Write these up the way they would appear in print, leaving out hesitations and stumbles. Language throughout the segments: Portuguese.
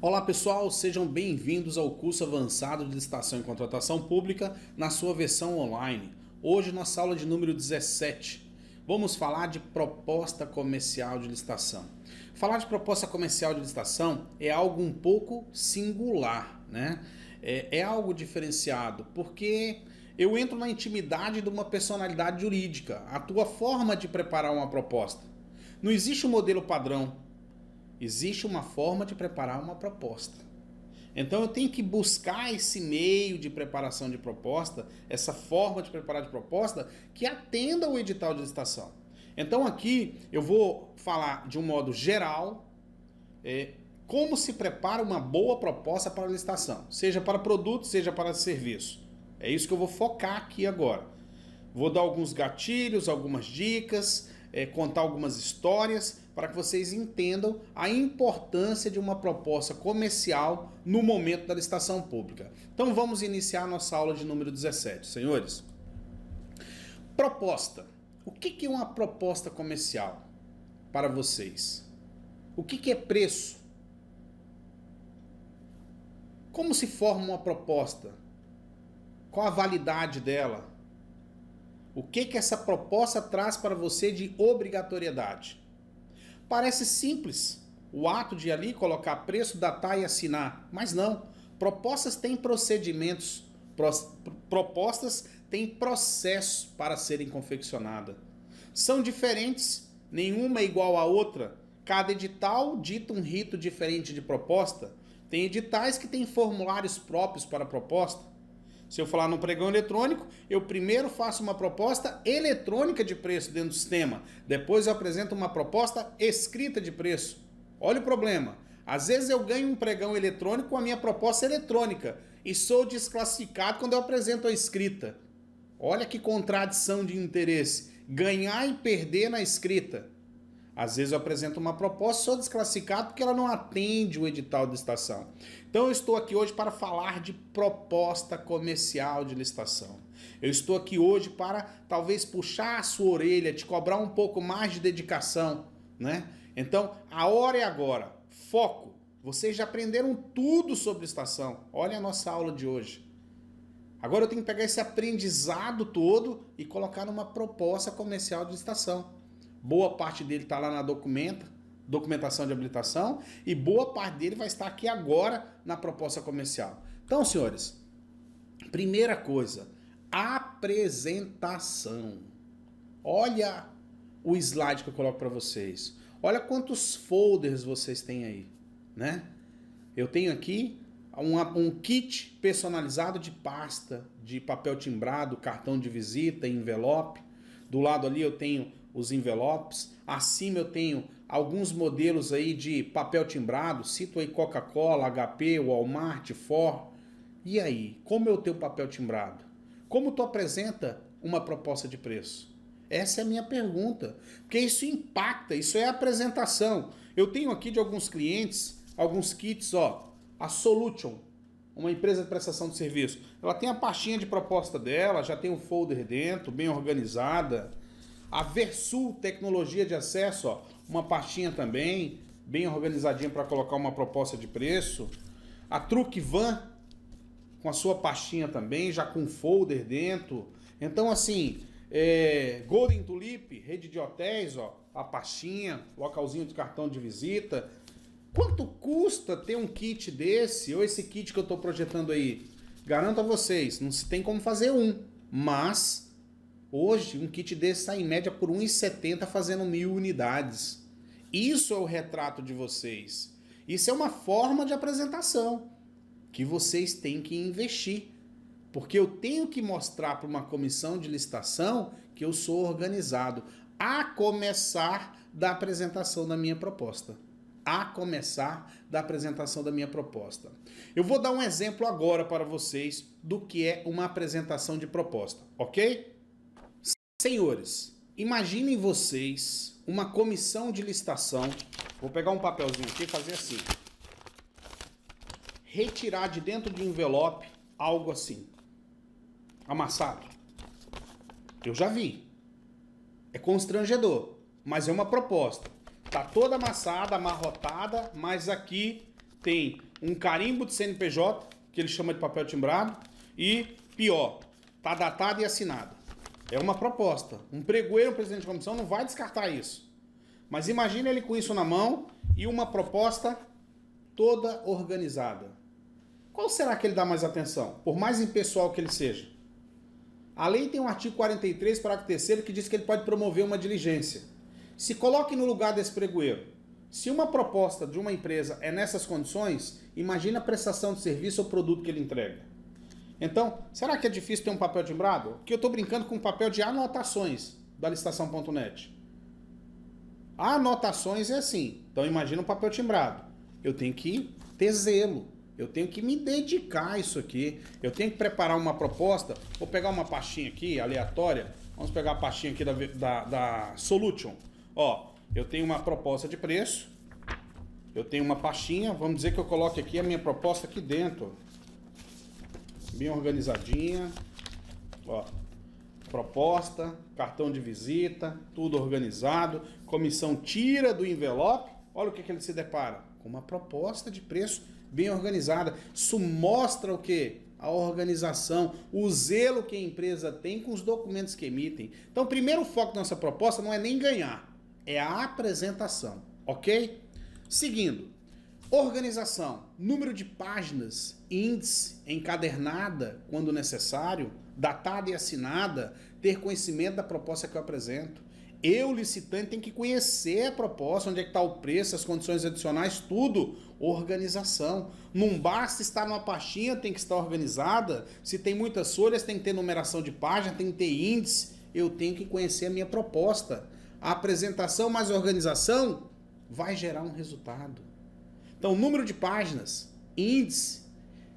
Olá pessoal, sejam bem-vindos ao curso avançado de licitação e contratação pública na sua versão online. Hoje, nossa aula de número 17, vamos falar de proposta comercial de licitação. Falar de proposta comercial de licitação é algo um pouco singular, né? É algo diferenciado, porque eu entro na intimidade de uma personalidade jurídica, a tua forma de preparar uma proposta. Não existe um modelo padrão. Existe uma forma de preparar uma proposta. Então eu tenho que buscar esse meio de preparação de proposta, essa forma de preparar de proposta que atenda ao edital de licitação. Então aqui eu vou falar de um modo geral como se prepara uma boa proposta para a licitação, seja para produto, seja para serviço. É isso que eu vou focar aqui agora. Vou dar alguns gatilhos, algumas dicas, contar algumas histórias para que vocês entendam a importância de uma proposta comercial no momento da licitação pública. Então vamos iniciar a nossa aula de número 17, senhores. Proposta. O que é uma proposta comercial para vocês? O que é preço? Como se forma uma proposta? Qual a validade dela? O que essa proposta traz para você de obrigatoriedade? Parece simples, o ato de ali colocar preço, datar e assinar, mas não. Propostas têm procedimentos, propostas têm processos para serem confeccionadas. São diferentes, nenhuma é igual à outra. Cada edital dita um rito diferente de proposta. Tem editais que têm formulários próprios para proposta. Se eu falar no pregão eletrônico, eu primeiro faço uma proposta eletrônica de preço dentro do sistema. Depois eu apresento uma proposta escrita de preço. Olha o problema. Às vezes eu ganho um pregão eletrônico com a minha proposta eletrônica e sou desclassificado quando eu apresento a escrita. Olha que contradição de interesse. Ganhar e perder na escrita. Às vezes eu apresento uma proposta e sou desclassificado porque ela não atende o edital de licitação. Então eu estou aqui hoje para falar de proposta comercial de licitação. Eu estou aqui hoje para talvez puxar a sua orelha, te cobrar um pouco mais de dedicação, né? Então a hora é agora. Foco. Vocês já aprenderam tudo sobre licitação. Olha a nossa aula de hoje. Agora eu tenho que pegar esse aprendizado todo e colocar numa proposta comercial de licitação. Boa parte dele está lá na documentação de habilitação e boa parte dele vai estar aqui agora na proposta comercial. Então, senhores, primeira coisa, apresentação. Olha o slide que eu coloco para vocês. Olha quantos folders vocês têm aí, né? Eu tenho aqui um kit personalizado de pasta, de papel timbrado, cartão de visita, envelope. Do lado ali eu tenho os envelopes, acima eu tenho alguns modelos aí de papel timbrado, cito aí Coca-Cola, HP, Walmart, Ford. E aí, como é o teu papel timbrado? Como tu apresenta uma proposta de preço? Essa é a minha pergunta, porque isso impacta, isso é apresentação. Eu tenho aqui de alguns clientes, alguns kits, ó, a Solution, uma empresa de prestação de serviço. Ela tem a pastinha de proposta dela, já tem o folder dentro, bem organizada. A Versul Tecnologia de Acesso, ó, uma pastinha também, bem organizadinha para colocar uma proposta de preço. A Truckvan, com a sua pastinha também, já com folder dentro. Então, assim, Golden Tulip, rede de hotéis, ó, a pastinha, localzinho de cartão de visita. Quanto custa ter um kit desse, ou esse kit que eu estou projetando aí? Garanto a vocês, não se tem como fazer um, mas hoje um kit desse está em média por R$ 1,70 fazendo 1000 unidades. Isso é o retrato de vocês. Isso é uma forma de apresentação que vocês têm que investir. Porque eu tenho que mostrar para uma comissão de licitação que eu sou organizado, a começar da apresentação da minha proposta. Eu vou dar um exemplo agora para vocês do que é uma apresentação de proposta, ok? Senhores, imaginem vocês uma comissão de licitação. Vou pegar um papelzinho aqui e fazer assim. Retirar de dentro de um envelope algo assim, amassado. Eu já vi. É constrangedor, mas é uma proposta. Tá toda amassada, amarrotada, mas aqui tem um carimbo de CNPJ, que ele chama de papel timbrado, e pior, está datado e assinado. É uma proposta. Um pregoeiro, um presidente de comissão, não vai descartar isso. Mas imagine ele com isso na mão e uma proposta toda organizada. Qual será que ele dá mais atenção? Por mais impessoal que ele seja. A lei tem um artigo 43, parágrafo 3º, que diz que ele pode promover uma diligência. Se coloque no lugar desse pregoeiro. Se uma proposta de uma empresa é nessas condições, imagina a prestação de serviço ou produto que ele entrega. Então, será que é difícil ter um papel timbrado? Porque eu estou brincando com o papel de anotações da licitação.net. Anotações é assim. Então, imagina um papel timbrado. Eu tenho que ter zelo. Eu tenho que me dedicar a isso aqui. Eu tenho que preparar uma proposta. Vou pegar uma pastinha aqui, aleatória. Vamos pegar a pastinha aqui da Solution. Ó, eu tenho uma proposta de preço. Eu tenho uma pastinha. Vamos dizer que eu coloque aqui a minha proposta aqui dentro. Bem organizadinha. Ó, proposta, cartão de visita, tudo organizado. Comissão tira do envelope. Olha o que ele se depara. Com uma proposta de preço bem organizada. Isso mostra o quê? A organização, o zelo que a empresa tem com os documentos que emitem. Então, o primeiro foco da nossa proposta não é nem ganhar, é a apresentação, ok? Seguindo, organização, número de páginas, índice, encadernada quando necessário, datada e assinada, ter conhecimento da proposta que eu apresento. Eu, licitante, tenho que conhecer a proposta, onde é que está o preço, as condições adicionais, tudo. Organização. Não basta estar numa pastinha, tem que estar organizada. Se tem muitas folhas, tem que ter numeração de página, tem que ter índice. Eu tenho que conhecer a minha proposta. A apresentação mais a organização vai gerar um resultado. Então, número de páginas, índice.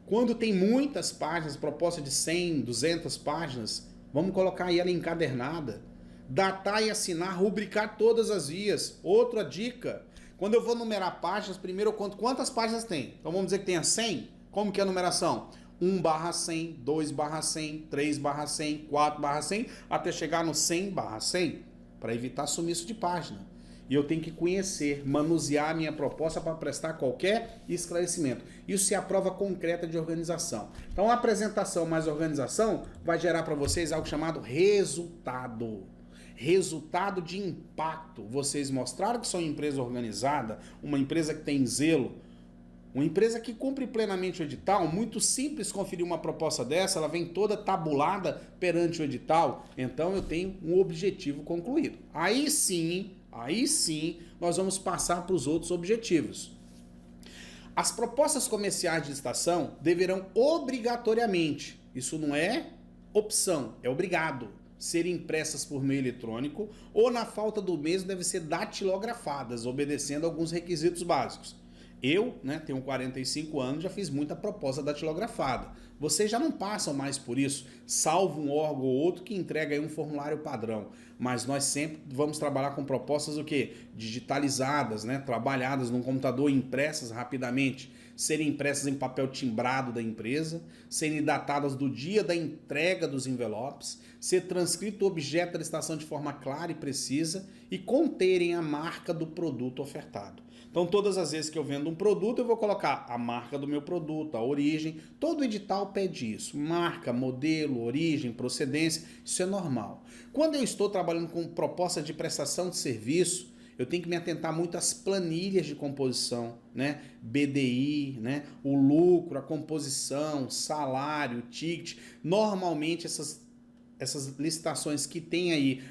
Quando tem muitas páginas, proposta de 100, 200 páginas, vamos colocar ela encadernada. Datar e assinar, rubricar todas as vias. Outra dica, quando eu vou numerar páginas, primeiro eu conto quantas páginas tem. Então vamos dizer que tenha 100, como que é a numeração? 1/100, 2/100, 3/100, 4/100, até chegar no 100/100, para evitar sumiço de página. E eu tenho que conhecer, manusear a minha proposta para prestar qualquer esclarecimento. Isso é a prova concreta de organização. Então a apresentação mais organização vai gerar para vocês algo chamado resultado. Resultado de impacto. Vocês mostraram que são uma empresa organizada, uma empresa que tem zelo, uma empresa que cumpre plenamente o edital. Muito simples conferir uma proposta dessa, ela vem toda tabulada perante o edital. Então eu tenho um objetivo concluído. Aí sim, nós vamos passar para os outros objetivos. As propostas comerciais de licitação deverão obrigatoriamente, isso não é opção, é obrigado, ser impressas por meio eletrônico ou, na falta do mesmo, devem ser datilografadas, obedecendo alguns requisitos básicos. Eu, tenho 45 anos, já fiz muita proposta datilografada. Vocês já não passam mais por isso, salvo um órgão ou outro que entrega aí um formulário padrão. Mas nós sempre vamos trabalhar com propostas o quê? Digitalizadas, trabalhadas num computador, impressas rapidamente, serem impressas em papel timbrado da empresa, serem datadas do dia da entrega dos envelopes, ser transcrito o objeto da licitação de forma clara e precisa e conterem a marca do produto ofertado. Então, todas as vezes que eu vendo um produto, eu vou colocar a marca do meu produto, a origem. Todo edital pede isso. Marca, modelo, origem, procedência. Isso é normal. Quando eu estou trabalhando com proposta de prestação de serviço, eu tenho que me atentar muito às planilhas de composição, BDI, o lucro, a composição, salário, ticket. Normalmente, essas licitações que tem aí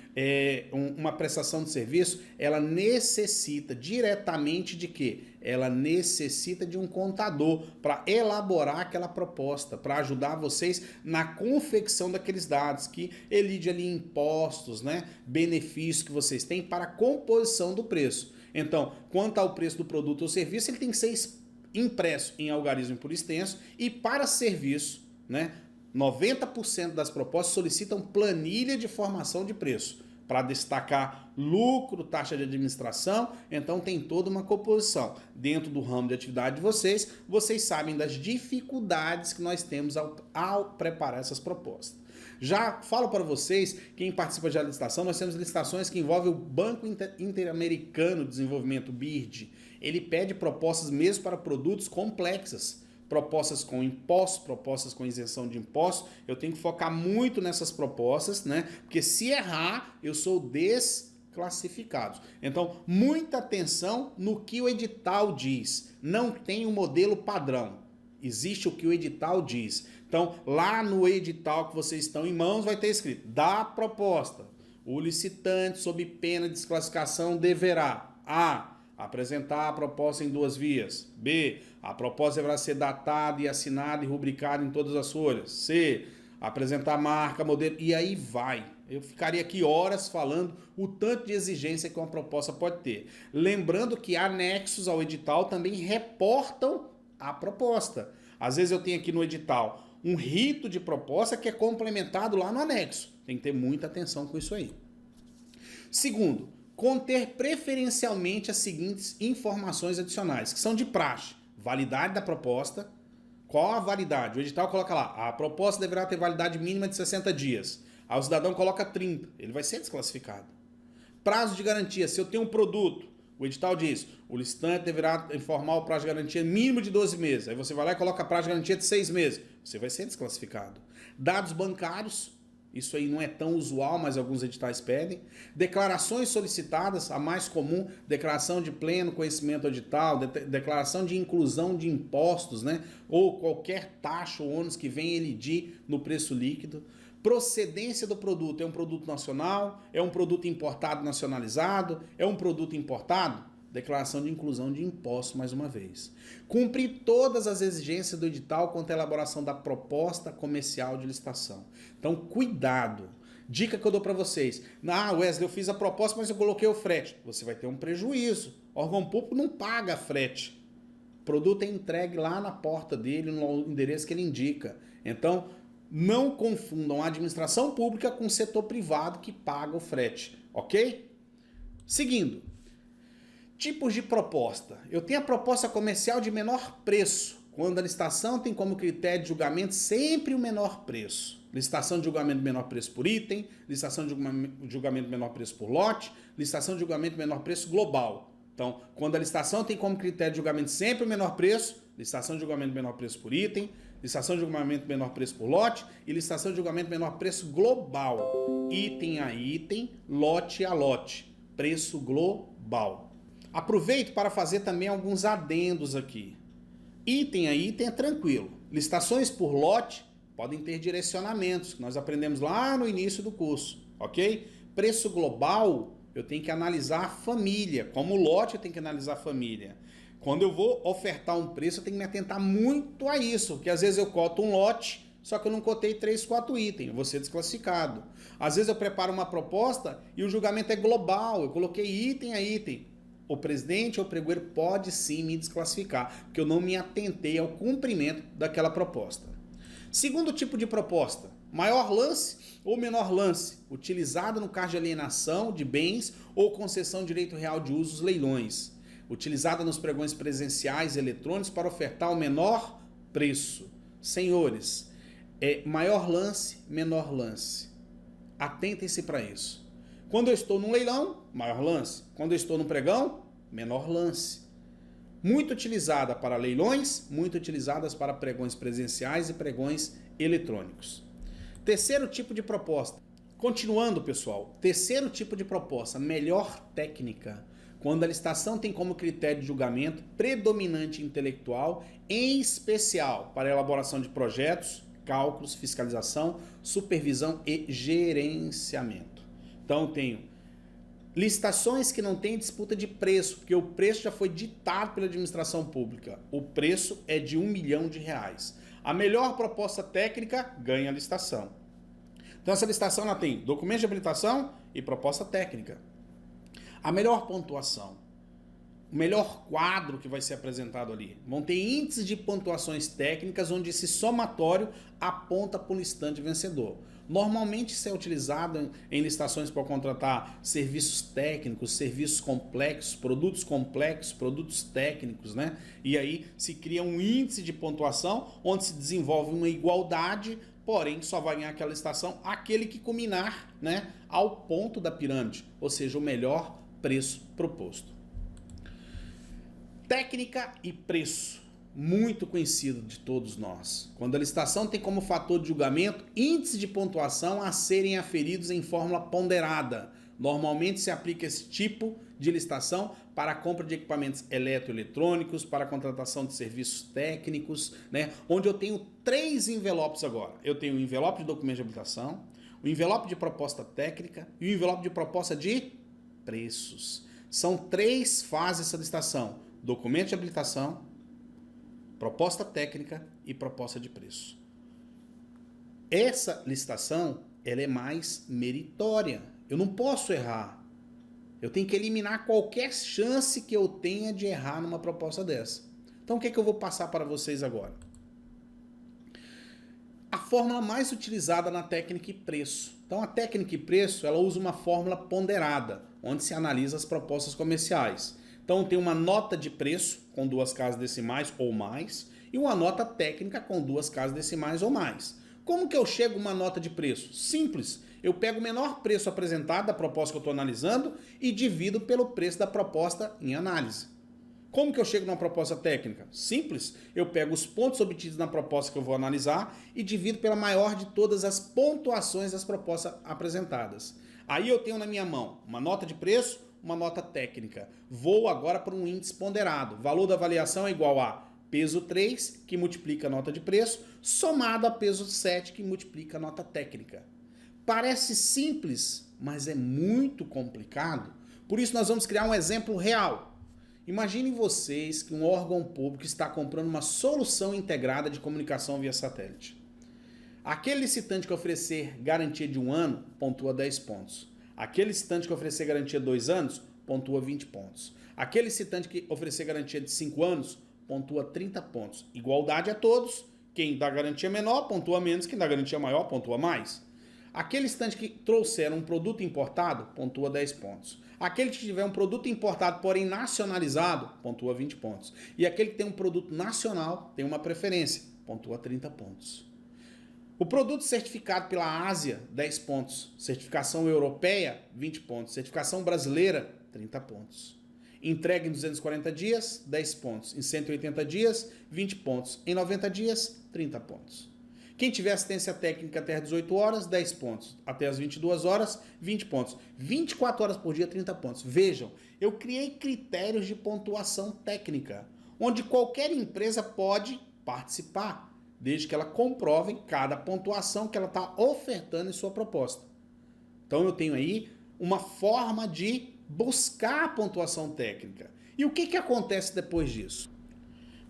uma prestação de serviço, ela necessita diretamente de quê? Ela necessita de um contador para elaborar aquela proposta, para ajudar vocês na confecção daqueles dados, que elide ali impostos, benefícios que vocês têm para a composição do preço. Então, quanto ao preço do produto ou serviço, ele tem que ser impresso em algarismo por extenso e para serviço, 90% das propostas solicitam planilha de formação de preço para destacar lucro, taxa de administração. Então tem toda uma composição. Dentro do ramo de atividade de vocês, vocês sabem das dificuldades que nós temos ao preparar essas propostas. Já falo para vocês, quem participa de licitação, nós temos licitações que envolvem o Banco Interamericano de Desenvolvimento, BIRD. Ele pede propostas mesmo para produtos complexos. Propostas com impostos, propostas com isenção de impostos. Eu tenho que focar muito nessas propostas, né? Porque se errar, eu sou desclassificado. Então, muita atenção no que o edital diz. Não tem um modelo padrão. Existe o que o edital diz. Então, lá no edital que vocês estão em mãos, vai ter escrito: da proposta, o licitante, sob pena de desclassificação, deverá: a. apresentar a proposta em 2 vias. B. A proposta deverá ser datada e assinada e rubricada em todas as folhas. C. Apresentar marca, modelo, e aí vai. Eu ficaria aqui horas falando o tanto de exigência que uma proposta pode ter. Lembrando que anexos ao edital também reportam a proposta. Às vezes eu tenho aqui no edital um rito de proposta que é complementado lá no anexo. Tem que ter muita atenção com isso aí. Segundo, conter preferencialmente as seguintes informações adicionais, que são de praxe: validade da proposta. Qual a validade? O edital coloca lá: a proposta deverá ter validade mínima de 60 dias. Aí o cidadão coloca 30, ele vai ser desclassificado. Prazo de garantia: se eu tenho um produto, o edital diz: o licitante deverá informar o prazo de garantia mínimo de 12 meses. Aí você vai lá e coloca prazo de garantia de 6 meses. Você vai ser desclassificado. Dados bancários: isso aí não é tão usual, mas alguns editais pedem. Declarações solicitadas: a mais comum, declaração de pleno conhecimento do edital, declaração de inclusão de impostos, né? Ou qualquer taxa ou ônus que venha elidir no preço líquido. Procedência do produto: é um produto nacional? É um produto importado nacionalizado? É um produto importado? Declaração de inclusão de impostos, mais uma vez. Cumprir todas as exigências do edital quanto à elaboração da proposta comercial de licitação. Então, cuidado. Dica que eu dou para vocês: ah, Wesley, eu fiz a proposta, mas eu coloquei o frete. Você vai ter um prejuízo. O órgão público não paga frete. O produto é entregue lá na porta dele, no endereço que ele indica. Então, não confundam a administração pública com o setor privado que paga o frete, ok? Seguindo, tipos de proposta. Eu tenho a proposta comercial de menor preço, quando a licitação tem como critério de julgamento sempre o menor preço. Licitação de julgamento de menor preço por item, licitação de julgamento de menor preço por lote, licitação de julgamento de menor preço global. Então, quando a licitação tem como critério de julgamento sempre o menor preço, licitação de julgamento de menor preço por item, licitação de julgamento de menor preço por lote e licitação de julgamento de menor preço global. Item a item, lote a lote. Preço global. Aproveito para fazer também alguns adendos aqui. Item a item é tranquilo. Licitações por lote podem ter direcionamentos, que nós aprendemos lá no início do curso, ok? Preço global, eu tenho que analisar a família. Como lote, eu tenho que analisar a família. Quando eu vou ofertar um preço, eu tenho que me atentar muito a isso, porque às vezes eu coto um lote, só que eu não cotei 3, 4 itens, eu vou ser desclassificado. Às vezes eu preparo uma proposta e o julgamento é global, eu coloquei item a item. O presidente ou o pregoeiro pode sim me desclassificar, porque eu não me atentei ao cumprimento daquela proposta. Segundo tipo de proposta: maior lance ou menor lance, utilizado no caso de alienação de bens ou concessão de direito real de uso, os leilões. Utilizada nos pregões presenciais e eletrônicos para ofertar o menor preço. Senhores, maior lance, menor lance. Atentem-se para isso. Quando eu estou num leilão, maior lance. Quando eu estou no pregão, menor lance. Muito utilizada para leilões, muito utilizadas para pregões presenciais e pregões eletrônicos. Terceiro tipo de proposta. Continuando, pessoal. Terceiro tipo de proposta, melhor técnica. Quando a licitação tem como critério de julgamento predominante intelectual, em especial para a elaboração de projetos, cálculos, fiscalização, supervisão e gerenciamento. Então, tenho licitações que não têm disputa de preço, porque o preço já foi ditado pela administração pública. O preço é de R$1 milhão. A melhor proposta técnica ganha a licitação. Então, essa licitação ela tem documento de habilitação e proposta técnica. A melhor pontuação, o melhor quadro que vai ser apresentado ali. Vão ter índices de pontuações técnicas onde esse somatório aponta para o licitante vencedor. Normalmente isso é utilizado em licitações para contratar serviços técnicos, serviços complexos, produtos técnicos, né? E aí se cria um índice de pontuação onde se desenvolve uma igualdade porém só vai ganhar aquela licitação aquele que culminar, né, ao ponto da pirâmide, ou seja, o melhor preço proposto. Técnica e preço, muito conhecido de todos nós. Quando a licitação tem como fator de julgamento índice de pontuação a serem aferidos em fórmula ponderada. Normalmente se aplica esse tipo de licitação para a compra de equipamentos eletroeletrônicos, para a contratação de serviços técnicos, né? Onde eu tenho 3 envelopes agora. Eu tenho o envelope de documento de habilitação, o envelope de proposta técnica e o envelope de proposta de preços. São 3 fases essa licitação: documento de habilitação, proposta técnica e proposta de preço. Essa licitação, ela é mais meritória. Eu não posso errar. Eu tenho que eliminar qualquer chance que eu tenha de errar numa proposta dessa. Então, o que é que eu vou passar para vocês agora? A fórmula mais utilizada na técnica e preço. Então, a técnica e preço, ela usa uma fórmula ponderada, onde se analisa as propostas comerciais. Então, tem uma nota de preço com 2 casas decimais ou mais e uma nota técnica com 2 casas decimais ou mais. Como que eu chego a uma nota de preço? Simples. Eu pego o menor preço apresentado da proposta que eu estou analisando e divido pelo preço da proposta em análise. Como que eu chego numa proposta técnica? Simples. Eu pego os pontos obtidos na proposta que eu vou analisar e divido pela maior de todas as pontuações das propostas apresentadas. Aí eu tenho na minha mão uma nota de preço, uma nota técnica. Vou agora para um índice ponderado. Valor da avaliação é igual a peso 3, que multiplica a nota de preço, somado a peso 7, que multiplica a nota técnica. Parece simples, mas é muito complicado. Por isso nós vamos criar um exemplo real. Imaginem vocês que um órgão público está comprando uma solução integrada de comunicação via satélite. Aquele licitante que oferecer garantia de 1 ano, pontua 10 pontos. Aquele licitante que oferecer garantia de 2 anos, pontua 20 pontos. Aquele licitante que oferecer garantia de 5 anos, pontua 30 pontos. Igualdade a todos. Quem dá garantia menor, pontua menos. Quem dá garantia maior, pontua mais. Aquele licitante que trouxer um produto importado, pontua 10 pontos. Aquele que tiver um produto importado, porém nacionalizado, pontua 20 pontos. E aquele que tem um produto nacional, tem uma preferência, pontua 30 pontos. O produto certificado pela Ásia, 10 pontos. Certificação europeia, 20 pontos. Certificação brasileira, 30 pontos. Entrega em 240 dias, 10 pontos. Em 180 dias, 20 pontos. Em 90 dias, 30 pontos. Quem tiver assistência técnica até as 18 horas, 10 pontos. Até as 22 horas, 20 pontos. 24 horas por dia, 30 pontos. Vejam, eu criei critérios de pontuação técnica, onde qualquer empresa pode participar, desde que ela comprove cada pontuação que ela está ofertando em sua proposta. Então eu tenho aí uma forma de buscar a pontuação técnica. E o que acontece depois disso?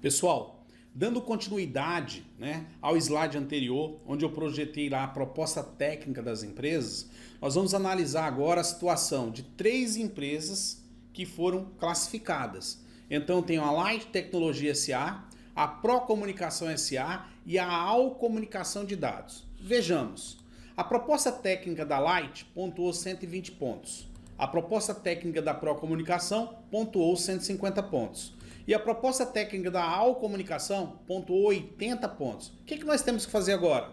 Pessoal, dando continuidade, né, ao slide anterior, onde eu projetei lá a proposta técnica das empresas, nós vamos analisar agora a situação de 3 empresas que foram classificadas. Então eu tenho a Light Tecnologia SA, a Procomunicação SA e a AL Comunicação de Dados. Vejamos, a proposta técnica da Light pontuou 120 pontos. A proposta técnica da Procomunicação pontuou 150 pontos. E a proposta técnica da AL Comunicação pontuou 80 pontos. O que nós temos que fazer agora?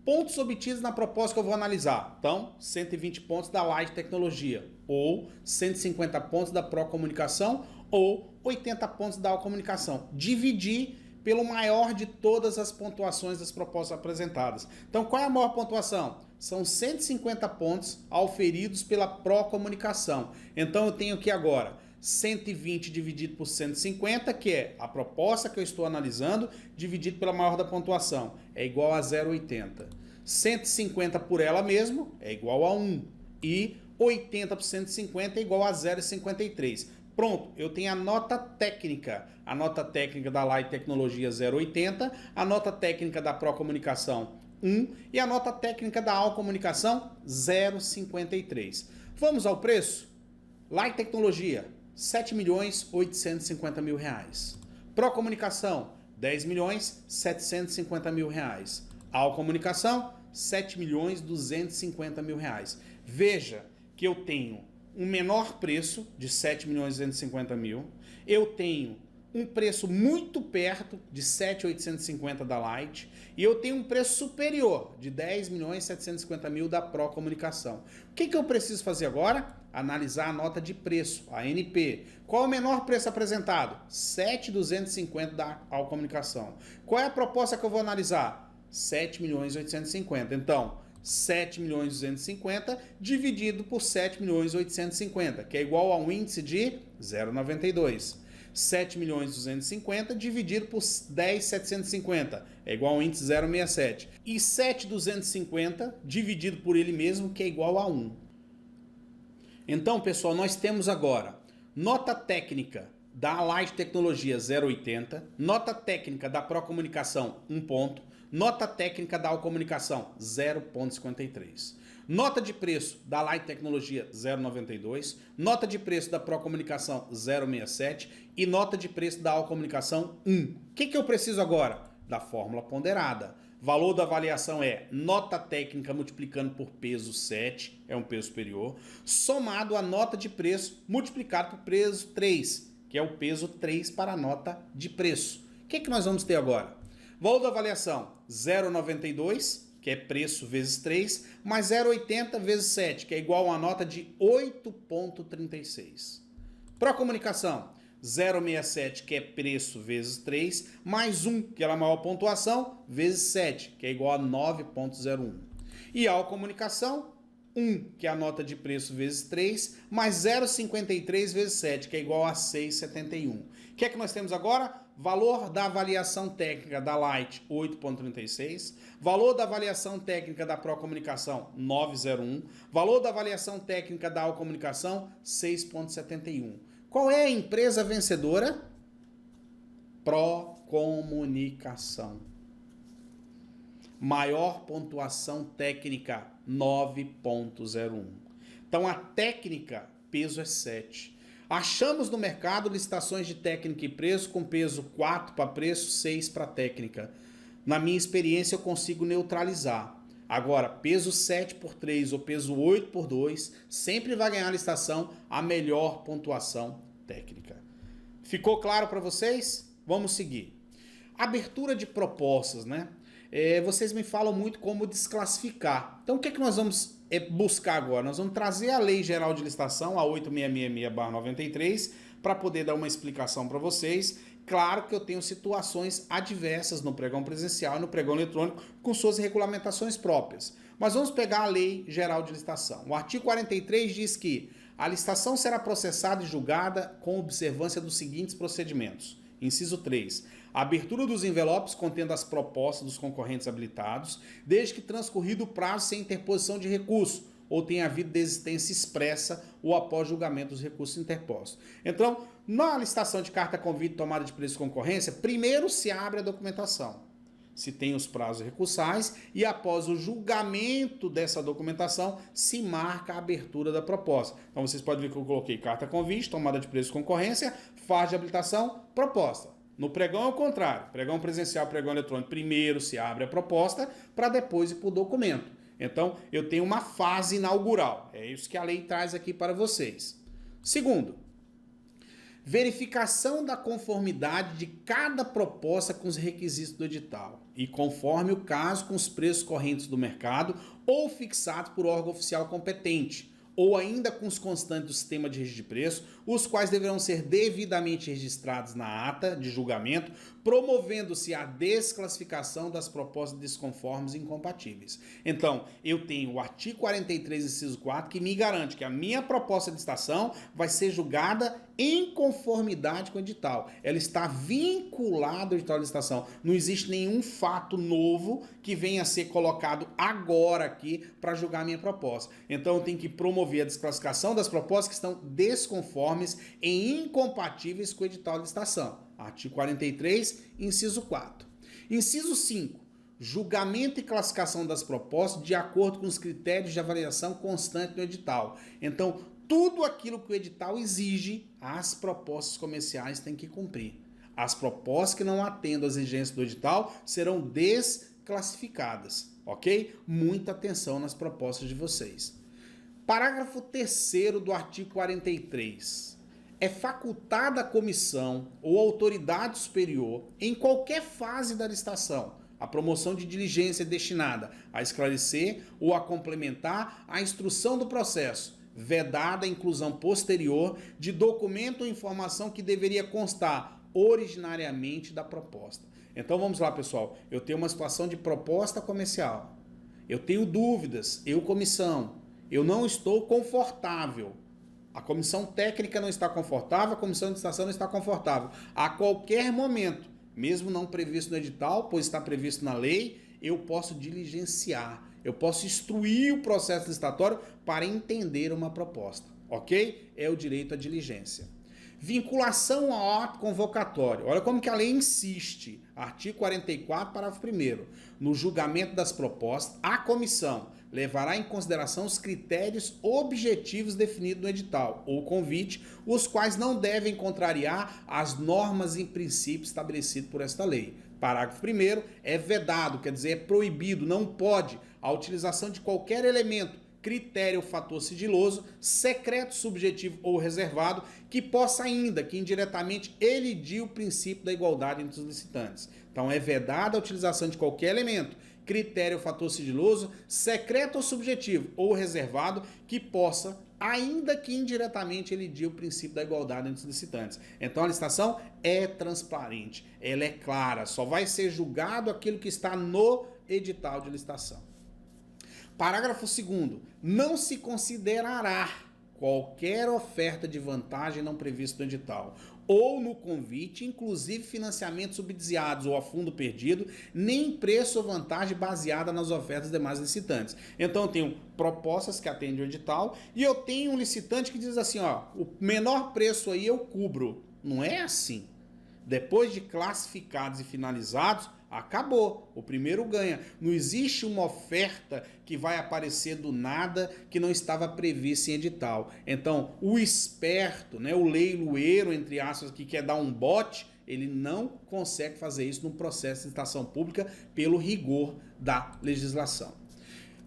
Pontos obtidos na proposta que eu vou analisar. Então, 120 pontos da Light Tecnologia, ou 150 pontos da Procomunicação, ou 80 pontos da AL Comunicação. Dividir pelo maior de todas as pontuações das propostas apresentadas. Então, qual é a maior pontuação? São 150 pontos auferidos pela Procomunicação. Então, eu tenho aqui agora 120 dividido por 150, que é a proposta que eu estou analisando, dividido pela maior da pontuação, é igual a 0,80. 150 por ela mesmo é igual a 1. E 80 por 150 é igual a 0,53. Pronto, eu tenho a nota técnica. A nota técnica da Light Tecnologia 0,80, a nota técnica da Procomunicação 1 e a nota técnica da AL Comunicação 0,53. Vamos ao preço? Light Tecnologia, R$7.850.000. Procomunicação, R$10.750.000. AL Comunicação, R$7.250.000. Veja que eu tenho um menor preço de R$7.250.000. Eu tenho um preço muito perto de 7.850 da Light e eu tenho um preço superior de 10.750.000 da Pro Comunicação. O que eu preciso fazer agora? Analisar a nota de preço, a NP. Qual é o menor preço apresentado? 7.250 da All Comunicação. Qual é a proposta que eu vou analisar? 7.850.000. Então, 7.250.000 dividido por 7.850.000, que é igual a um índice de 0,92. 7.250.000 dividido por 10.750 é igual a um índice 0,67. E 7.250 dividido por ele mesmo, que é igual a 1. Então, pessoal, nós temos agora nota técnica da Light Tecnologia 0,80, nota técnica da Pro Comunicação 1 ponto, nota técnica da All Comunicação 0,53. Nota de preço da Light Tecnologia 0,92, nota de preço da Pro Comunicação 0,67 e nota de preço da All Comunicação 1. O que eu preciso agora? Da fórmula ponderada. Valor da avaliação é nota técnica multiplicando por peso 7, é um peso superior, somado a nota de preço multiplicado por peso 3, que é o peso 3 para a nota de preço. O que nós vamos ter agora? Valor da avaliação 0,92, que é preço vezes 3, mais 0,80 vezes 7, que é igual a uma nota de 8,36. Pro Comunicação 0,67, que é preço vezes 3, mais 1, que é a maior pontuação, vezes 7, que é igual a 9,01. E a All Comunicação 1, que é a nota de preço vezes 3, mais 0,53 vezes 7, que é igual a 6,71. O que é que nós temos agora? Valor da avaliação técnica da Light, 8,36. Valor da avaliação técnica da Pro Comunicação, 9,01. Valor da avaliação técnica da All Comunicação, 6,71. Qual é a empresa vencedora? Pro Comunicação. Maior pontuação técnica, 9,01. Então a técnica, peso é 7. Achamos no mercado licitações de técnica e preço com peso 4 para preço, 6 para técnica. Na minha experiência eu consigo neutralizar. Agora, peso 7 por 3 ou peso 8 por 2, sempre vai ganhar a licitação a melhor pontuação técnica. Ficou claro para vocês? Vamos seguir. Abertura de propostas, né? Vocês me falam muito como desclassificar. Então o que nós vamos buscar agora? Nós vamos trazer a Lei Geral de Licitação, a 8666/93, para poder dar uma explicação para vocês. Claro que eu tenho situações adversas no pregão presencial e no pregão eletrônico com suas regulamentações próprias. Mas vamos pegar a Lei Geral de Licitação. O artigo 43 diz que a licitação será processada e julgada com observância dos seguintes procedimentos. Inciso 3. A abertura dos envelopes contendo as propostas dos concorrentes habilitados, desde que transcorrido o prazo sem interposição de recurso, ou tenha havido desistência expressa ou após julgamento dos recursos interpostos. Então, na licitação de carta convite tomada de preço de concorrência, primeiro se abre a documentação, se tem os prazos recursais, e após o julgamento dessa documentação, se marca a abertura da proposta. Então vocês podem ver que eu coloquei carta convite, tomada de preço de concorrência, fase de habilitação, proposta. No pregão é o contrário, pregão presencial, pregão eletrônico, primeiro se abre a proposta para depois ir para o documento. Então eu tenho uma fase inaugural, é isso que a lei traz aqui para vocês. Segundo, verificação da conformidade de cada proposta com os requisitos do edital e, conforme o caso, com os preços correntes do mercado ou fixados por órgão oficial competente, ou ainda com os constantes do sistema de registro de preço, os quais deverão ser devidamente registrados na ata de julgamento, promovendo-se a desclassificação das propostas desconformes e incompatíveis. Então, eu tenho o artigo 43, inciso 4, que me garante que a minha proposta de licitação vai ser julgada em conformidade com o edital. Ela está vinculada ao edital de licitação. Não existe nenhum fato novo que venha a ser colocado agora aqui para julgar a minha proposta. Então, eu tenho que promover a desclassificação das propostas que estão desconformes e incompatíveis com o edital de licitação. Artigo 43, inciso 4. Inciso 5. Julgamento e classificação das propostas de acordo com os critérios de avaliação constante do edital. Então, tudo aquilo que o edital exige, as propostas comerciais têm que cumprir. As propostas que não atendam às exigências do edital serão desclassificadas, ok? Muita atenção nas propostas de vocês. Parágrafo 3º do artigo 43. é facultada à comissão ou autoridade superior, em qualquer fase da licitação, a promoção de diligência destinada a esclarecer ou a complementar a instrução do processo, vedada a inclusão posterior de documento ou informação que deveria constar originariamente da proposta. Então vamos lá, pessoal. Eu tenho uma situação de proposta comercial. Eu tenho dúvidas, comissão. Eu não estou confortável. A comissão técnica não está confortável, a comissão de licitação não está confortável. A qualquer momento, mesmo não previsto no edital, pois está previsto na lei, eu posso diligenciar, eu posso instruir o processo licitatório para entender uma proposta, ok? É o direito à diligência. Vinculação ao ato convocatório. Olha como que a lei insiste. Artigo 44, parágrafo 1º. No julgamento das propostas, a comissão levará em consideração os critérios objetivos definidos no edital ou convite, os quais não devem contrariar as normas e princípios estabelecidos por esta lei. Parágrafo 1º, é vedado, quer dizer, é proibido, não pode, a utilização de qualquer elemento, critério ou fator sigiloso, secreto, subjetivo ou reservado, que possa ainda, que indiretamente, elidir o princípio da igualdade entre os licitantes. Então, é vedada a utilização de qualquer elemento, critério ou fator sigiloso, secreto ou subjetivo ou reservado, que possa, ainda que indiretamente, elidir o princípio da igualdade entre os licitantes. Então, a licitação é transparente, ela é clara, só vai ser julgado aquilo que está no edital de licitação. Parágrafo 2º. Não se considerará qualquer oferta de vantagem não prevista no edital ou no convite, inclusive financiamentos subsidiados ou a fundo perdido, nem preço ou vantagem baseada nas ofertas demais licitantes. Então eu tenho propostas que atendem o edital e eu tenho um licitante que diz assim, ó, o menor preço aí eu cubro. Não é assim. Depois de classificados e finalizados, acabou, o primeiro ganha. Não existe uma oferta que vai aparecer do nada que não estava prevista em edital. Então, o esperto, né, o leiloeiro, entre aspas, que quer dar um bote, ele não consegue fazer isso num processo de licitação pública pelo rigor da legislação.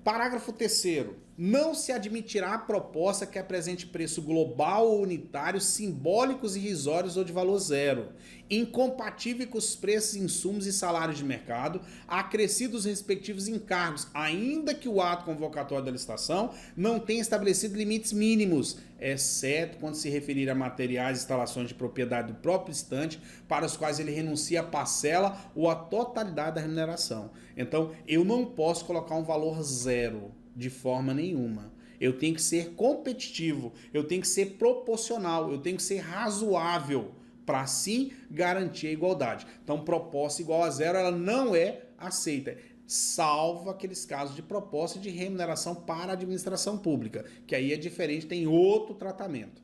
Parágrafo 3º. Não se admitirá a proposta que apresente preço global ou unitário, simbólicos, irrisórios ou de valor zero, incompatível com os preços, insumos e salários de mercado, acrescidos os respectivos encargos, ainda que o ato convocatório da licitação não tenha estabelecido limites mínimos, exceto quando se referir a materiais e instalações de propriedade do próprio licitante, para os quais ele renuncia a parcela ou a totalidade da remuneração. Então, eu não posso colocar um valor zero de forma nenhuma. Eu tenho que ser competitivo, eu tenho que ser proporcional, eu tenho que ser razoável para assim garantir a igualdade. Então, proposta igual a zero, ela não é aceita, salvo aqueles casos de proposta de remuneração para a administração pública, que aí é diferente, tem outro tratamento.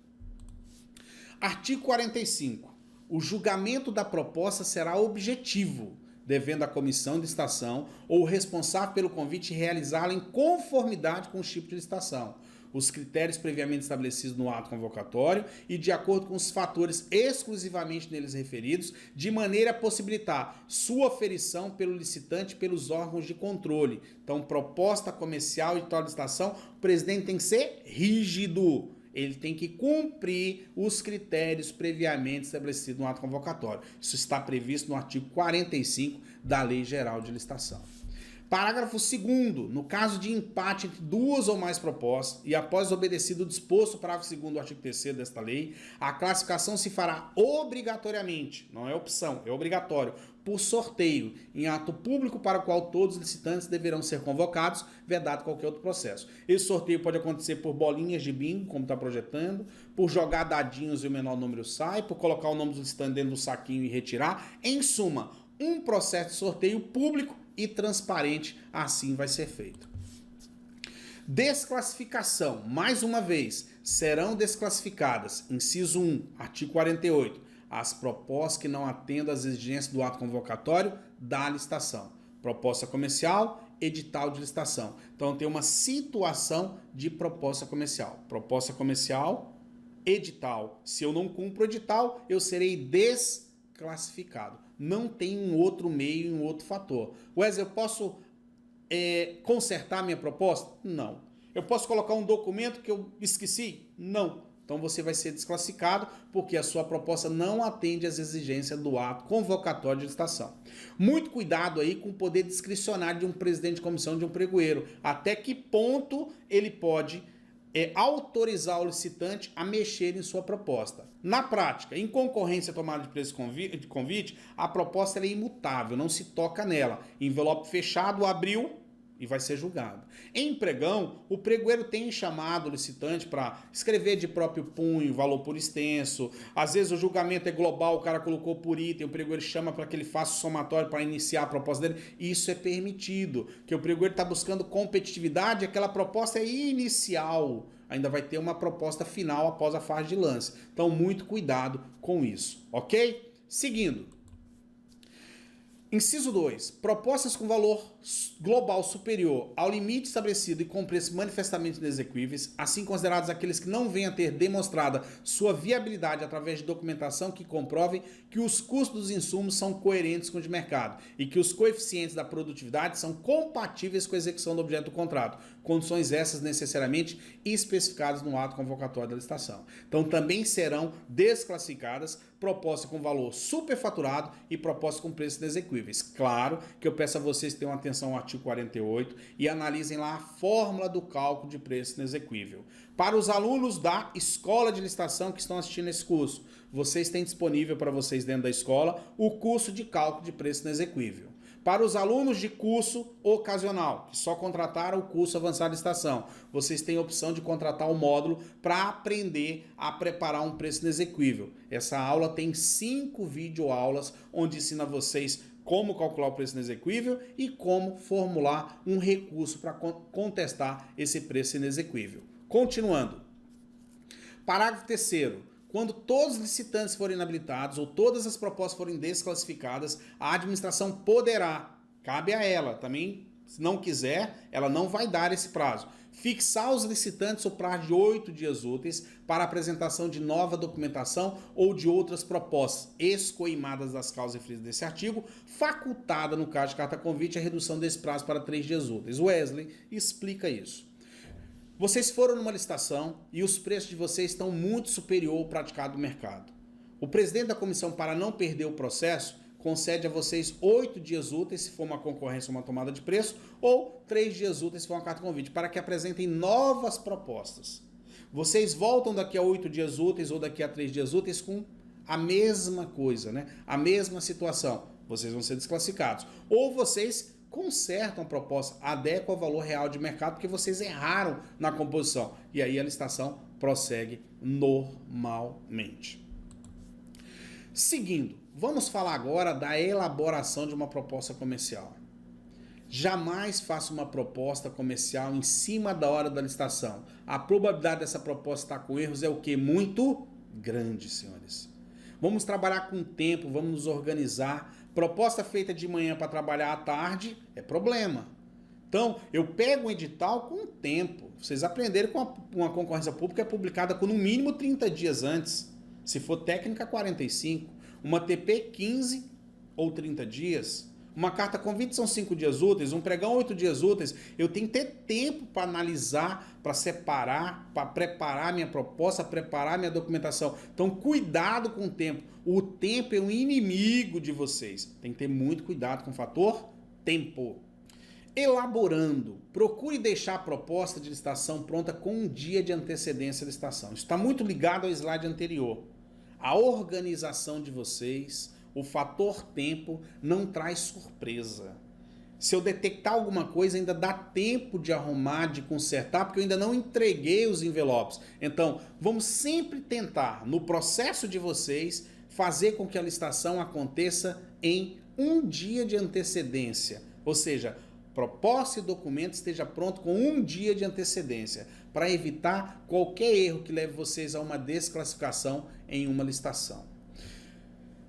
Artigo 45. O julgamento da proposta será objetivo, devendo a comissão de licitação ou o responsável pelo convite realizá-la em conformidade com o tipo de licitação, os critérios previamente estabelecidos no ato convocatório e de acordo com os fatores exclusivamente neles referidos, de maneira a possibilitar sua aferição pelo licitante e pelos órgãos de controle. Então, proposta comercial e tal licitação, o presidente tem que ser rígido. Ele tem que cumprir os critérios previamente estabelecidos no ato convocatório. Isso está previsto no artigo 45 da Lei Geral de Licitação. Parágrafo 2º. No caso de empate entre duas ou mais propostas e após obedecido o disposto no parágrafo 2º do artigo 3º desta lei, a classificação se fará obrigatoriamente, não é opção, é obrigatório, por sorteio, em ato público para o qual todos os licitantes deverão ser convocados, vedado qualquer outro processo. Esse sorteio pode acontecer por bolinhas de bingo, como está projetando, por jogar dadinhos e o menor número sai, por colocar o nome do licitante dentro do saquinho e retirar. Em suma, um processo de sorteio público e transparente, assim vai ser feito. Desclassificação. Mais uma vez, serão desclassificadas, inciso 1, artigo 48, as propostas que não atendam às exigências do ato convocatório da licitação. Proposta comercial, edital de licitação. Então tem uma situação de proposta comercial. Proposta comercial, edital. Se eu não cumpro o edital, eu serei desclassificado. Não tem um outro meio, um outro fator. Wesley, eu posso consertar minha proposta? Não. Eu posso colocar um documento que eu esqueci? Não. Então você vai ser desclassificado porque a sua proposta não atende às exigências do ato convocatório de licitação. Muito cuidado aí com o poder discricionário de um presidente de comissão de um pregoeiro. Até que ponto ele pode autorizar o licitante a mexer em sua proposta. Na prática, em concorrência tomada de preço de convite, a proposta é imutável, não se toca nela. Envelope fechado, abriu e vai ser julgado. Em pregão, o pregoeiro tem chamado o licitante para escrever de próprio punho, valor por extenso. Às vezes o julgamento é global, o cara colocou por item, o pregoeiro chama para que ele faça o somatório para iniciar a proposta dele. Isso é permitido, que o pregoeiro está buscando competitividade, aquela proposta é inicial. Ainda vai ter uma proposta final após a fase de lance. Então, muito cuidado com isso, ok? Seguindo. Inciso 2. Propostas com valor global superior ao limite estabelecido e com preços manifestamente inexequíveis, assim considerados aqueles que não venham a ter demonstrada sua viabilidade através de documentação que comprovem que os custos dos insumos são coerentes com os de mercado e que os coeficientes da produtividade são compatíveis com a execução do objeto do contrato, condições essas necessariamente especificadas no ato convocatório da licitação. Então também serão desclassificadas propostas com valor superfaturado e propostas com preços inexequíveis. Claro que eu peço a vocês que tenham atenção ao artigo 48 e analisem lá a fórmula do cálculo de preço inexequível. Para os alunos da escola de licitação que estão assistindo esse curso, vocês têm disponível para vocês dentro da escola o curso de cálculo de preço inexequível. Para os alunos de curso ocasional, que só contrataram o curso avançado de licitação, vocês têm a opção de contratar o módulo para aprender a preparar um preço inexequível. Essa aula tem 5 videoaulas onde ensina vocês como calcular o preço inexequível e como formular um recurso para contestar esse preço inexequível. Continuando. Parágrafo 3º. Quando todos os licitantes forem inabilitados ou todas as propostas forem desclassificadas, a administração poderá, cabe a ela também, se não quiser, ela não vai dar esse prazo, fixar os licitantes o prazo de 8 dias úteis para apresentação de nova documentação ou de outras propostas escoimadas das causas referidas desse artigo, facultada no caso de carta convite a redução desse prazo para 3 dias úteis. Wesley explica isso. Vocês foram numa licitação e os preços de vocês estão muito superior ao praticado no mercado. O presidente da comissão, para não perder o processo, concede a vocês 8 dias úteis, se for uma concorrência ou uma tomada de preço, ou 3 dias úteis, se for uma carta convite, para que apresentem novas propostas. Vocês voltam daqui a 8 dias úteis ou daqui a 3 dias úteis com a mesma coisa, né? A mesma situação. Vocês vão ser desclassificados. Ou vocês consertam a proposta, adequam ao valor real de mercado, porque vocês erraram na composição. E aí a licitação prossegue normalmente. Seguindo, vamos falar agora da elaboração de uma proposta comercial. Jamais faça uma proposta comercial em cima da hora da licitação. A probabilidade dessa proposta estar com erros é o quê? Muito grande, senhores. Vamos trabalhar com tempo, vamos nos organizar. Proposta feita de manhã para trabalhar à tarde é problema. Então, eu pego um edital com tempo. Vocês aprenderam com uma concorrência pública é publicada com no mínimo 30 dias antes. Se for técnica, 45. Uma TP, 15 ou 30 dias. Uma carta convite são 5 dias úteis, um pregão 8 dias úteis. Eu tenho que ter tempo para analisar, para separar, para preparar minha proposta, preparar minha documentação. Então, cuidado com o tempo. O tempo é um inimigo de vocês. Tem que ter muito cuidado com o fator tempo. Elaborando. Procure deixar a proposta de licitação pronta com um dia de antecedência da licitação. Isso está muito ligado ao slide anterior. A organização de vocês, o fator tempo não traz surpresa. Se eu detectar alguma coisa, ainda dá tempo de arrumar, de consertar, porque eu ainda não entreguei os envelopes. Então, vamos sempre tentar, no processo de vocês, fazer com que a licitação aconteça em um dia de antecedência. Ou seja, proposta e documento esteja pronto com um dia de antecedência, para evitar qualquer erro que leve vocês a uma desclassificação em uma licitação.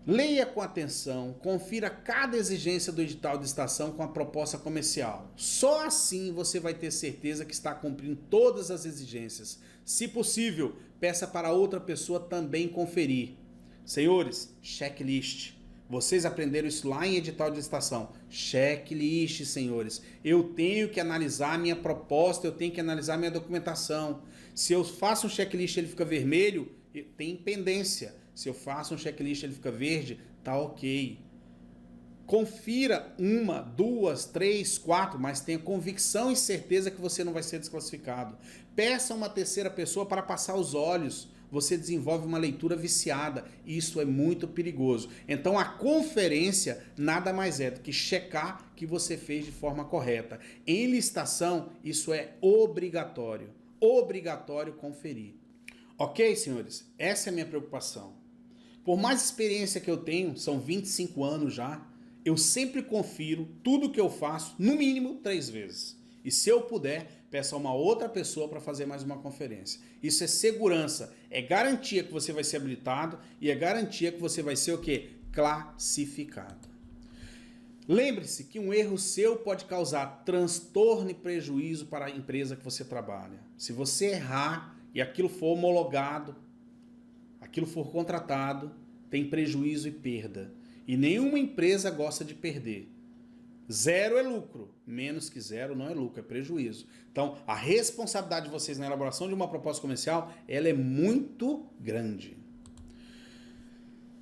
Leia com atenção, confira cada exigência do edital de licitação com a proposta comercial. Só assim você vai ter certeza que está cumprindo todas as exigências. Se possível, peça para outra pessoa também conferir. Senhores, checklist. Vocês aprenderam isso lá em edital de licitação. Checklist, senhores. Eu tenho que analisar a minha proposta, eu tenho que analisar a minha documentação. Se eu faço um checklist e ele fica vermelho, tem pendência. Se eu faço um checklist e ele fica verde, tá ok. Confira 1, 2, 3, 4, mas tenha convicção e certeza que você não vai ser desclassificado. Peça uma terceira pessoa para passar os olhos. Você desenvolve uma leitura viciada. Isso é muito perigoso. Então a conferência nada mais é do que checar que você fez de forma correta. Em licitação, isso é obrigatório. Obrigatório conferir. Ok, senhores? Essa é a minha preocupação. Por mais experiência que eu tenho, são 25 anos já, eu sempre confiro tudo que eu faço, no mínimo 3 vezes. E se eu puder, peço a uma outra pessoa para fazer mais uma conferência. Isso é segurança, é garantia que você vai ser habilitado e é garantia que você vai ser o quê? Classificado. Lembre-se que um erro seu pode causar transtorno e prejuízo para a empresa que você trabalha. Se você errar e aquilo for homologado, aquilo for contratado, tem prejuízo e perda. E nenhuma empresa gosta de perder. 0 é lucro, menos que 0 não é lucro, é prejuízo. Então, a responsabilidade de vocês na elaboração de uma proposta comercial, ela é muito grande.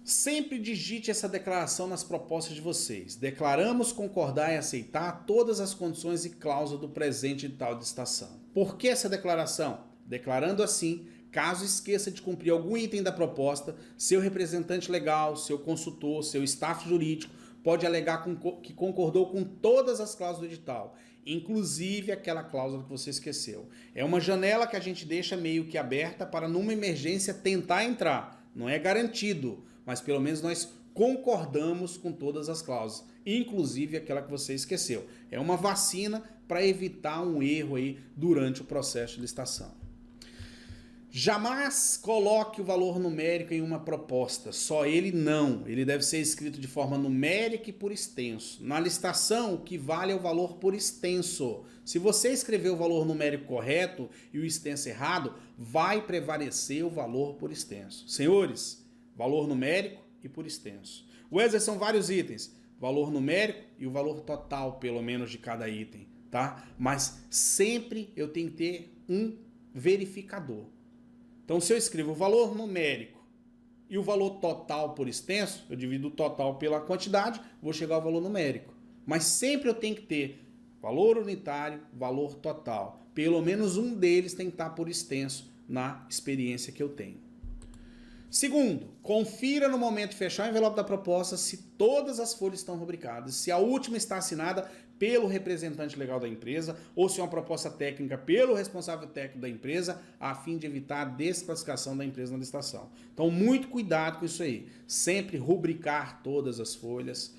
Sempre digite essa declaração nas propostas de vocês. Declaramos concordar e aceitar todas as condições e cláusulas do presente edital de licitação. Por que essa declaração? Declarando assim, caso esqueça de cumprir algum item da proposta, seu representante legal, seu consultor, seu staff jurídico pode alegar que concordou com todas as cláusulas do edital, inclusive aquela cláusula que você esqueceu. É uma janela que a gente deixa meio que aberta para numa emergência tentar entrar. Não é garantido, mas pelo menos nós concordamos com todas as cláusulas, inclusive aquela que você esqueceu. É uma vacina para evitar um erro aí durante o processo de licitação. Jamais coloque o valor numérico em uma proposta, só ele não. Ele deve ser escrito de forma numérica e por extenso. Na licitação, o que vale é o valor por extenso. Se você escrever o valor numérico correto e o extenso errado, vai prevalecer o valor por extenso. Senhores, valor numérico e por extenso. Wesley, são vários itens. Valor numérico e o valor total, pelo menos, de cada item, tá? Mas sempre eu tenho que ter um verificador. Então, se eu escrevo o valor numérico e o valor total por extenso, eu divido o total pela quantidade, vou chegar ao valor numérico. Mas sempre eu tenho que ter valor unitário, valor total. Pelo menos um deles tem que estar por extenso na experiência que eu tenho. Segundo, confira no momento de fechar o envelope da proposta se todas as folhas estão rubricadas, se a última está assinada pelo representante legal da empresa ou se é uma proposta técnica pelo responsável técnico da empresa, a fim de evitar a desclassificação da empresa na licitação. Então, muito cuidado com isso aí. Sempre rubricar todas as folhas.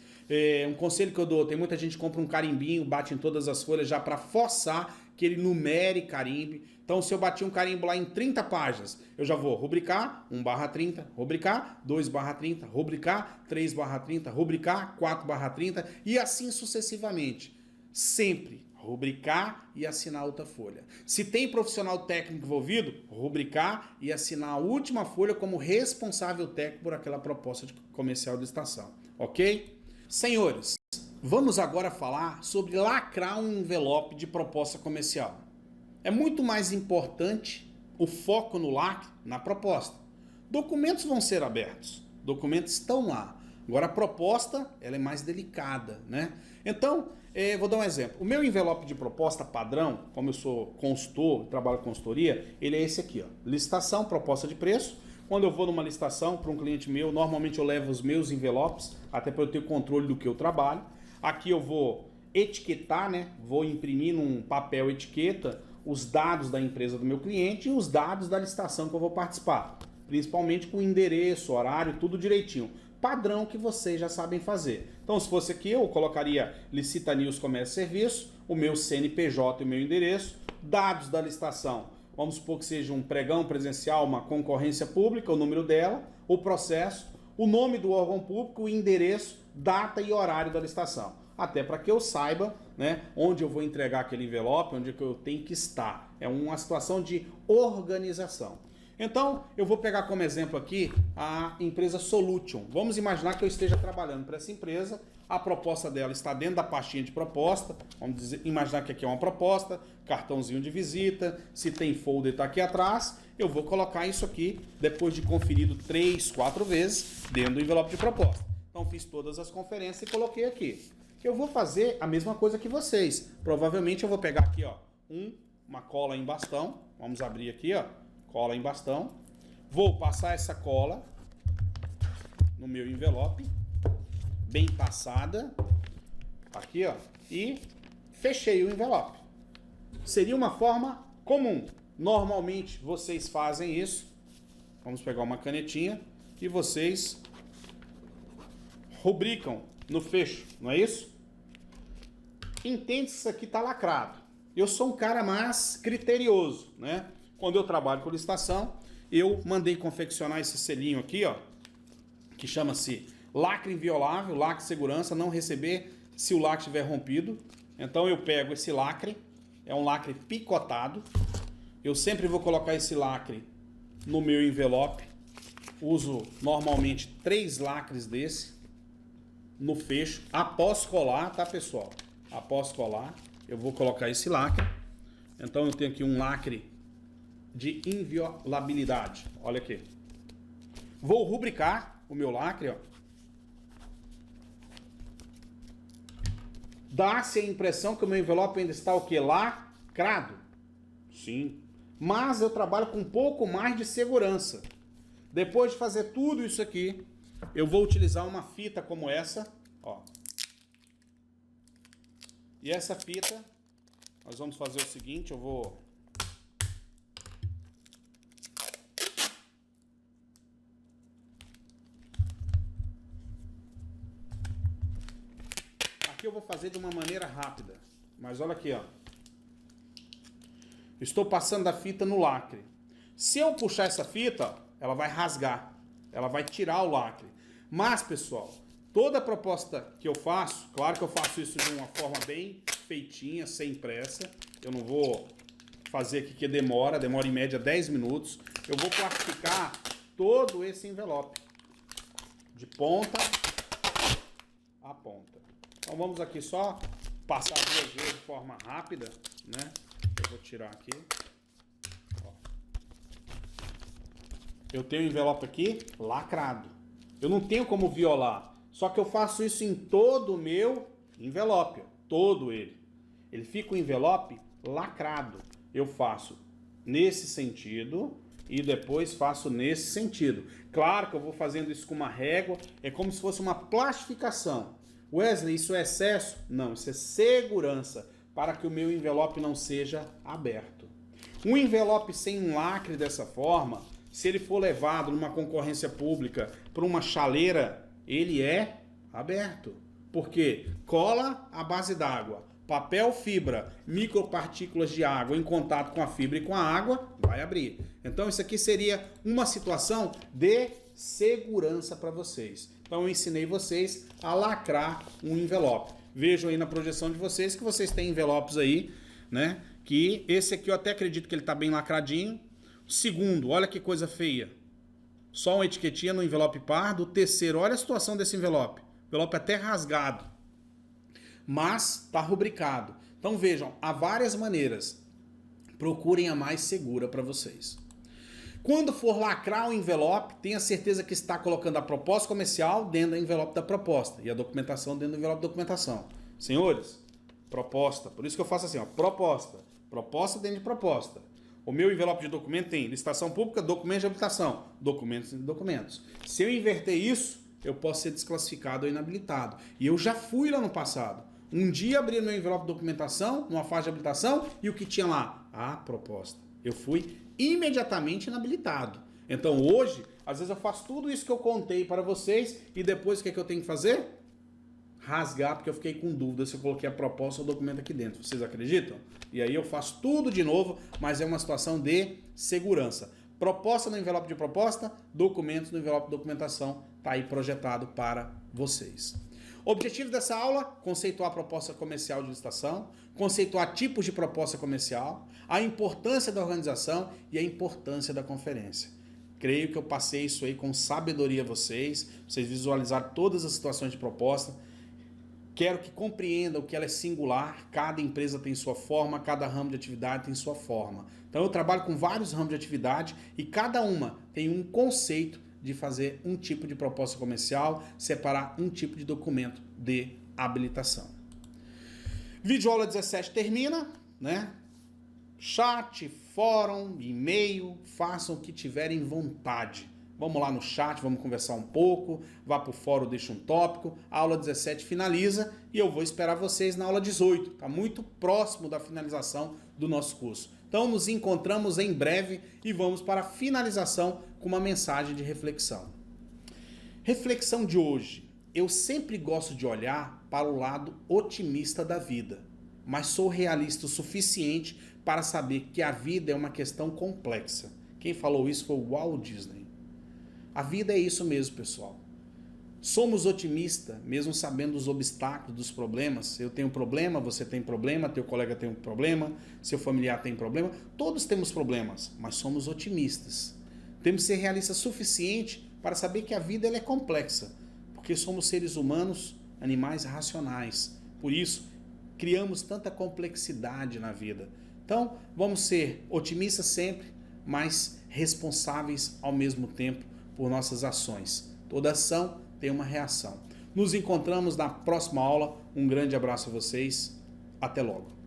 Um conselho que eu dou, tem muita gente que compra um carimbinho, bate em todas as folhas já para forçar que ele numere carimbe. Então, se eu bati um carimbo lá em 30 páginas, eu já vou rubricar 1/30, rubricar 2/30, rubricar 3/30, rubricar 4/30 e assim sucessivamente. Sempre rubricar e assinar outra folha. Se tem profissional técnico envolvido, rubricar e assinar a última folha como responsável técnico por aquela proposta comercial de licitação. Ok? Senhores, vamos agora falar sobre lacrar um envelope de proposta comercial. É muito mais importante o foco no lacre na proposta. Documentos vão ser abertos, documentos estão lá. Agora a proposta ela é mais delicada, né? Então, vou dar um exemplo. O meu envelope de proposta padrão, como eu sou consultor, trabalho com consultoria, ele é esse aqui, ó. Licitação, proposta de preço. Quando eu vou numa licitação para um cliente meu, normalmente eu levo os meus envelopes, até para eu ter controle do que eu trabalho. Aqui eu vou etiquetar, né? Vou imprimir num papel etiqueta os dados da empresa do meu cliente e os dados da licitação que eu vou participar. Principalmente com endereço, horário, tudo direitinho. Padrão que vocês já sabem fazer. Então, se fosse aqui, eu colocaria Licita News Comércio e Serviço, o meu CNPJ e o meu endereço, dados da licitação. Vamos supor que seja um pregão presencial, uma concorrência pública, o número dela, o processo, o nome do órgão público, o endereço, data e horário da licitação. Até para que eu saiba, né, onde eu vou entregar aquele envelope, onde eu tenho que estar. É uma situação de organização. Então, eu vou pegar como exemplo aqui a empresa Solution. Vamos imaginar que eu esteja trabalhando para essa empresa, a proposta dela está dentro da pastinha de proposta, imaginar que aqui é uma proposta, cartãozinho de visita, se tem folder está aqui atrás, eu vou colocar isso aqui, depois de conferido 3, 4 vezes, dentro do envelope de proposta. Então, fiz todas as conferências e coloquei aqui. Eu vou fazer a mesma coisa que vocês. Provavelmente eu vou pegar aqui, ó, uma cola em bastão, vamos abrir aqui, ó, cola em bastão. Vou passar essa cola no meu envelope, bem passada, aqui, ó, e fechei o envelope. Seria uma forma comum. Normalmente vocês fazem isso. Vamos pegar uma canetinha e vocês rubricam no fecho, não é isso? Entende se isso aqui está lacrado. Eu sou um cara mais criterioso, né? Quando eu trabalho com licitação, eu mandei confeccionar esse selinho aqui, ó, que chama-se lacre inviolável, lacre de segurança, não receber se o lacre estiver rompido. Então eu pego esse lacre, é um lacre picotado. Eu sempre vou colocar esse lacre no meu envelope. Uso normalmente 3 lacres desse no fecho, após colar, tá, pessoal? Após colar, eu vou colocar esse lacre. Então eu tenho aqui um lacre de inviolabilidade. Olha aqui. Vou rubricar o meu lacre, ó. Dá-se a impressão que o meu envelope ainda está o quê? Lacrado? Sim. Mas eu trabalho com um pouco mais de segurança. Depois de fazer tudo isso aqui, eu vou utilizar uma fita como essa, ó. E essa fita, nós vamos fazer o seguinte, eu vou... Aqui eu vou fazer de uma maneira rápida, mas olha aqui, ó. Estou passando a fita no lacre. Se eu puxar essa fita, ó, ela vai rasgar, ela vai tirar o lacre. Mas, pessoal, toda proposta que eu faço, claro que eu faço isso de uma forma bem feitinha, sem pressa. Eu não vou fazer aqui que demora em média 10 minutos. Eu vou plastificar todo esse envelope, de ponta a ponta. Então vamos aqui só passar 2 vezes de forma rápida, né? Eu vou tirar aqui. Ó. Eu tenho o envelope aqui lacrado. Eu não tenho como violar. Só que eu faço isso em todo o meu envelope. Ó, todo ele. Ele fica o envelope lacrado. Eu faço nesse sentido e depois faço nesse sentido. Claro que eu vou fazendo isso com uma régua. É como se fosse uma plastificação. Wesley, isso é excesso? Não, isso é segurança para que o meu envelope não seja aberto. Um envelope sem um lacre dessa forma, se ele for levado numa concorrência pública para uma chaleira, ele é aberto. Porque cola à base d'água, papel fibra, micropartículas de água em contato com a fibra e com a água, vai abrir. Então isso aqui seria uma situação de segurança para vocês. Então eu ensinei vocês a lacrar um envelope. Vejam aí na projeção de vocês que vocês têm envelopes aí, né? Que esse aqui eu até acredito que ele está bem lacradinho. O segundo, olha que coisa feia. Só uma etiquetinha no envelope pardo. O terceiro, olha a situação desse envelope. O envelope até rasgado. Mas está rubricado. Então vejam, há várias maneiras. Procurem a mais segura para vocês. Quando for lacrar o envelope, tenha certeza que está colocando a proposta comercial dentro do envelope da proposta e a documentação dentro do envelope da documentação. Senhores, proposta. Por isso que eu faço assim, ó, proposta. Proposta dentro de proposta. O meu envelope de documento tem licitação pública, documentos de habilitação, documentos dentro de documentos. Se eu inverter isso, eu posso ser desclassificado ou inabilitado. E eu já fui lá no passado. Um dia abri meu envelope de documentação, numa fase de habilitação, e o que tinha lá? A proposta. Eu fui imediatamente inabilitado. Então hoje, às vezes eu faço tudo isso que eu contei para vocês e depois o que é que eu tenho que fazer? Rasgar, porque eu fiquei com dúvida se eu coloquei a proposta ou o documento aqui dentro. Vocês acreditam? E aí eu faço tudo de novo, mas é uma situação de segurança. Proposta no envelope de proposta, documentos no envelope de documentação, está aí projetado para vocês. Objetivo dessa aula, conceituar a proposta comercial de licitação, conceituar tipos de proposta comercial, a importância da organização e a importância da conferência. Creio que eu passei isso aí com sabedoria a vocês visualizaram todas as situações de proposta. Quero que compreendam que ela é singular, cada empresa tem sua forma, cada ramo de atividade tem sua forma. Então eu trabalho com vários ramos de atividade e cada uma tem um conceito de fazer um tipo de proposta comercial, separar um tipo de documento de habilitação. Vídeo aula 17 termina, né? Chat, fórum, e-mail, façam o que tiverem vontade. Vamos lá no chat, vamos conversar um pouco, vá para o fórum, deixa um tópico. A aula 17 finaliza e eu vou esperar vocês na aula 18. Está muito próximo da finalização do nosso curso. Então nos encontramos em breve e vamos para a finalização com uma mensagem de reflexão. Reflexão de hoje. Eu sempre gosto de olhar para o lado otimista da vida, mas sou realista o suficiente para saber que a vida é uma questão complexa. Quem falou isso foi o Walt Disney. A vida é isso mesmo, pessoal. Somos otimistas, mesmo sabendo dos obstáculos, dos problemas. Eu tenho problema, você tem problema, teu colega tem um problema, seu familiar tem problema. Todos temos problemas, mas somos otimistas. Temos que ser realistas o suficiente para saber que a vida ela é complexa, porque somos seres humanos, animais racionais. Por isso, criamos tanta complexidade na vida. Então, vamos ser otimistas sempre, mas responsáveis ao mesmo tempo por nossas ações. Toda ação tem uma reação. Nos encontramos na próxima aula. Um grande abraço a vocês. Até logo.